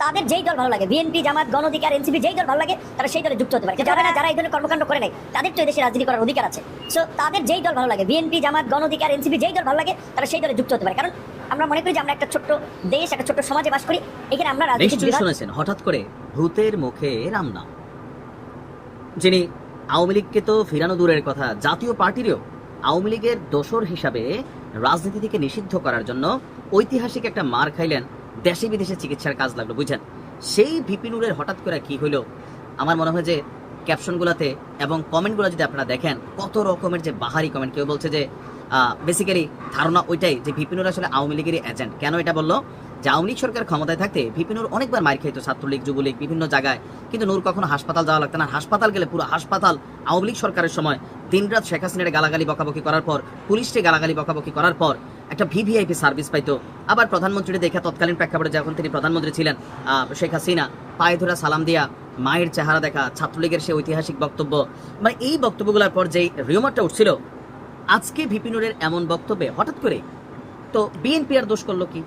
তাদের যেই দল ভালো লাগে, বিএনপি, জামাত, গণ অধিকার, এনসিপি, যেই দল ভালো লাগে তারা সেই দলে যুক্ত হতে পারে। যারা এই ধরনের কর্মকাণ্ড করে নাই তাদের তো এদেশে রাজনীতি করার অধিকার আছে। সো তাদের যেই দল ভালো লাগে, বিএনপি, জামাত, গণ অধিকার, এনসিপি, যেই দল ভালো লাগে তারা সেই দলে যুক্ত হতে পারে। কারণ আমরা মনে করি যে আমরা একটা ছোট্ট দেশ, একটা ছোট্ট সমাজে বাস করি। এখানে আমরা নিশ্চয়ই শুনেছেন হঠাৎ করে ভূতের মুখে রাম নাম, যিনি আওয়ামী লীগকে তো ফিরানো দূরের কথা, জাতীয় পার্টিরও আওয়ামী লীগের দোসর হিসাবে রাজনীতি থেকে নিষিদ্ধ করার জন্য ঐতিহাসিক একটা মার খাইলেন, দেশে বিদেশে চিকিৎসার কাজ লাগলো, বুঝছেন? সেই ভিপি নুরের হঠাৎ করে কি হইলো, আমার মনে হয় যে ক্যাপশনগুলোতে এবং কমেন্টগুলো যদি আপনারা দেখেন, কত রকমের যে বাহারি কমেন্ট। কেউ বলছে যে বেসিক্যালি ধারণা ওইটাই যে ভিপি নুর আসলে আওয়ামী লীগেরই এজেন্ট। কেন এটা বললো? যে আওয়ামী লীগ সরকার ক্ষমতায় থাকতে ভিপি নুর অনেকবার মার খাইতো, ছাত্রলীগ, যুবলীগ, বিভিন্ন জায়গায়, কিন্তু নূর কখনো হাসপাতাল যাওয়া লাগতো না। হাসপাতাল গেলে পুরো হাসপাতাল আওয়ামী লীগ সরকারের সময় দিনরাত শেখ হাসিনার গালাগালি বকাবকি করার পর, পুলিশকে গালাগালি বকাবকি করার পর একটা ভিভিআইপি সার্ভিস পাইতো। আবার প্রধানমন্ত্রী দেখা তৎকালীন প্রেক্ষাপটে যখন তিনি প্রধানমন্ত্রী ছিলেন, শেখ হাসিনা পায়ে ধরা সালাম দিয়া, মায়ের চেহারা দেখা, ছাত্রলীগের সে ঐতিহাসিক বক্তব্য, মানে এই বক্তব্যগুলোর পর যেই রিউমারটা উঠছিল, আজকে ভিপি নুরের এমন বক্তব্যে হঠাৎ করে তো বিএনপি আর দোষ করলো কি?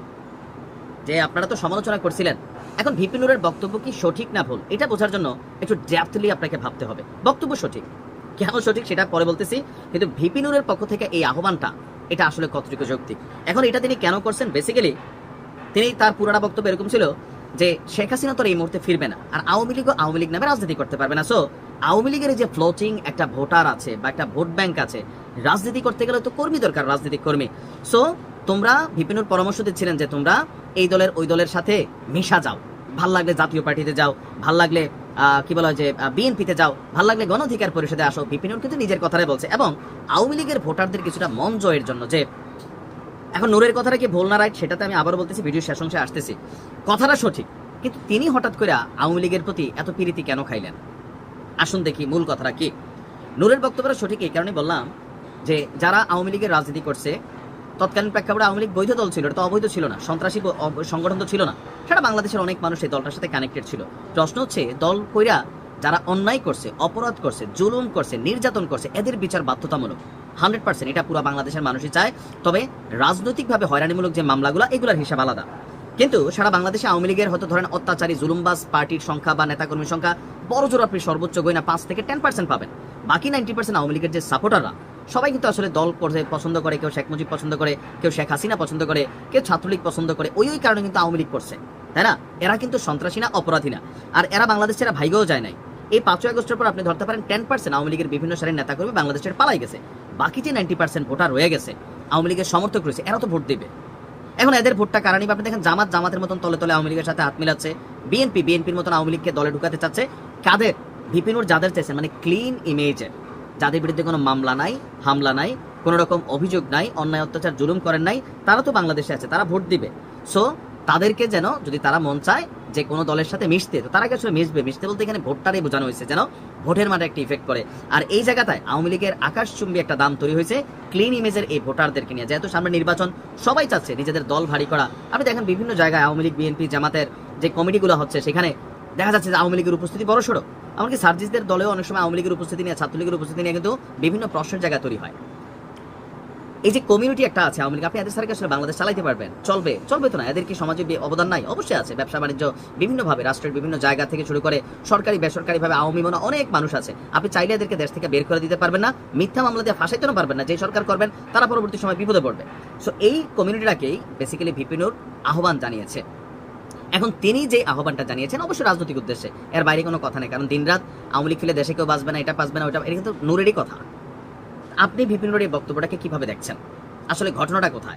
যে আপনারা তো সমালোচনা করছিলেন, এখন ভিপি নুরের বক্তব্য কি সঠিক না ভুল, এটা বোঝার জন্য একটু ডেপথলি আপনাকে ভাবতে হবে। বক্তব্য সঠিক, কেন সঠিক সেটা পরে বলতেছি, কিন্তু ভিপি নুরের পক্ষ থেকে এই আহ্বানটা এটা আসলে কতটুকু যৌক্তিক। এখন এটা তিনি কেন করছেন? বেসিক্যালি তিনি তার পুরানা বক্তব্য এরকম ছিল যে শেখ হাসিনা তো এই মুহূর্তে ফিরবে না, আর আওয়ামী লীগও আওয়ামী লীগ নামে রাজনীতি করতে পারবে না। সো আওয়ামী লীগের যে ফ্লোটিং একটা ভোটার আছে বা একটা ভোট ব্যাংক আছে, রাজনীতি করতে গেলে তো কর্মী দরকার, রাজনীতিক কর্মী। সো তোমরা ভিপিনুর পরামর্শ দিচ্ছিলেন যে তোমরা এই দলের ওই দলের সাথে মিশা যাও, ভাল লাগলে জাতীয় পার্টিতে যাও, ভাল লাগলে কি বলা হয় যে বিএনপিতে যাও, ভাল লাগলে গণ অধিকার পরিষদে আসো। ভিপিনুর কিন্তু নিজের কথাটাই বলছে, এবং আওয়ামী লীগের ভোটারদের কিছুটা মন জয়ের জন্য। যে এখন নূরের কথাটা কি ভুল না রাইট সেটাতে আমি আবারও বলতেছি, ভিডিও শেষ অংশে আসতেছি, কথাটা সঠিক, কিন্তু তিনি হঠাৎ করে আওয়ামী লীগের প্রতি এত প্রীতি কেন খাইলেন? আসুন দেখি মূল কথাটা কি। নূরের বক্তব্যটা সঠিক এই কারণে বললাম যে যারা আওয়ামী লীগের রাজনীতি করছে, তৎকালীন প্রেক্ষাপটে আওয়ামী লীগ বৈধ দল ছিল, এটা তো অবৈধ ছিল না, সন্ত্রাসী সংগঠন তো ছিল না, সেটা বাংলাদেশের অনেক মানুষ এই দলটার সাথে কানেক্টেড ছিল। প্রশ্ন হচ্ছে দল কইরা যারা অন্যায় করছে, অপরাধ করছে, জুলুম করছে, নির্যাতন করছে, এদের বিচার বাধ্যতামূলক 100%, এটা পুরো বাংলাদেশের মানুষই চায়। তবে রাজনৈতিকভাবে হয়রানিমূলক যে মামলাগুলো, এগুলোর হিসাব আলাদা। কিন্তু সারা বাংলাদেশে আওয়ামী লীগের হয়তো ধরেন অত্যাচারী জুলুমবাজ পার্টির সংখ্যা বা নেতাকর্মীর সংখ্যা বড় জোর আপনি সর্বোচ্চ গয়না 5 থেকে 10% পাবেন। বাকি 90% আওয়ামী লীগের যে সাপোর্টাররা সবাই কিন্তু আসলে দল করতে পছন্দ করে, কেউ শেখ মুজিব পছন্দ করে, কেউ শেখ হাসিনা পছন্দ করে, কেউ ছাত্রলীগ পছন্দ করে, ওই কারণে কিন্তু আওয়ামী লীগ করছে, তাই না? এরা কিন্তু সন্ত্রাসী না, অপরাধী না, আর এরা বাংলাদেশের ভাইগেও যায় নাই। এই 5ই আগস্টের পর আপনি ধরতে পারেন 10% আওয়ামী লীগের বিভিন্ন সারির নেতাকর্মী বাংলাদেশের পালাই গেছে। বাকি যে 90% ভোটার রয়ে গেছে, আওয়ামী লীগের সমর্থক রয়েছে, এরা তো ভোট দেবে। এখন এদের ভোটটা কারা নিবে? আপনি দেখেন জামাতের মতন তলে তলে আওয়ামী লীগের সাথে হাত মিলাচ্ছে, বিএনপির মতন আওয়ামী লীগকে দলে ঢুকাতে চাচ্ছে। কাদের? ভিপিনুর যাদের চাইছেন, মানে ক্লিন ইমেজের, যাদের বিরুদ্ধে কোনো মামলা নাই, হামলা নাই, কোনো রকম অভিযোগ নাই, অন্যায় অত্যাচার জুলুম করেন নাই, তারা তো বাংলাদেশে আছে, তারা ভোট দিবে। সো তাদেরকে যেন, যদি তারা মন চায় যে কোনো দলের সাথে মিশতে, তো তারা আসলে মিশতে বলতে এখানে ভোটটারই বোঝানো হয়েছে, যেন ভোটের মাঠে একটা ইফেক্ট করে। আর এই জায়গাটায় আওয়ামী লীগের আকাশচুম্বী একটা দাম তৈরি হয়েছে ক্লিন ইমেজের এই ভোটারদেরকে নিয়ে। যেহেতু সামনে নির্বাচন, সবাই চাচ্ছে নিজেদের দল ভারী করা। আপনি দেখেন বিভিন্ন জায়গায় আওয়ামী লীগ, বিএনপি, জামাতের যে কমিটিগুলো হচ্ছে, সেখানে দেখা যাচ্ছে যে আওয়ামী লীগের উপস্থিতি বড়সড়। এমনকি সার্জিসদের দলেও অনেক সময় আওয়ামী লীগের উপস্থিতি নিয়ে, ছাত্রলীগের উপস্থিতি নিয়ে কিন্তু বিভিন্ন প্রশ্নের জায়গা তৈরি হয়। এই যে কমিউনিটি একটা আছে আওয়ামী লীগ, আপনি এদের সাথে আসলে বাংলাদেশ চালাইতে পারবেন? চলবে তো না। এদের কি সমাজে অবদান নাই? অবশ্যই আছে। ব্যবসা বাণিজ্য বিভিন্নভাবে, রাষ্ট্রের বিভিন্ন জায়গা থেকে শুরু করে সরকারি বেসরকারি ভাবে আওয়ামী মনে অনেক মানুষ আছে। আপনি চাইলে এদেরকে দেশ থেকে বের করে দিতে পারবেন না, মিথ্যা মামলা দিয়ে ফাঁসাইতেও পারবেন না। যে সরকার করবেন তারা পরবর্তী সময় বিপদে পড়বে। সো এই কমিউনিটিটাকেই বেসিক্যালি ভিপিনুর আহ্বান জানিয়েছে। এখন তিনি যে আহ্বানটা জানিয়েছেন অবশ্যই রাজনৈতিক উদ্দেশ্যে, এর বাইরে কোনো কথা নেই। কারণ দিনরাত আওয়ামী লীগ ফেলে দেশে কেউ বাঁচবে না, এটা বাঁচবে না, ওটা, এটা কিন্তু নূরেরই কথা। আপনি ভিপিনুরের এই বক্তব্যটাকে কিভাবে দেখছেন? আসলে ঘটনাটা কোথায়?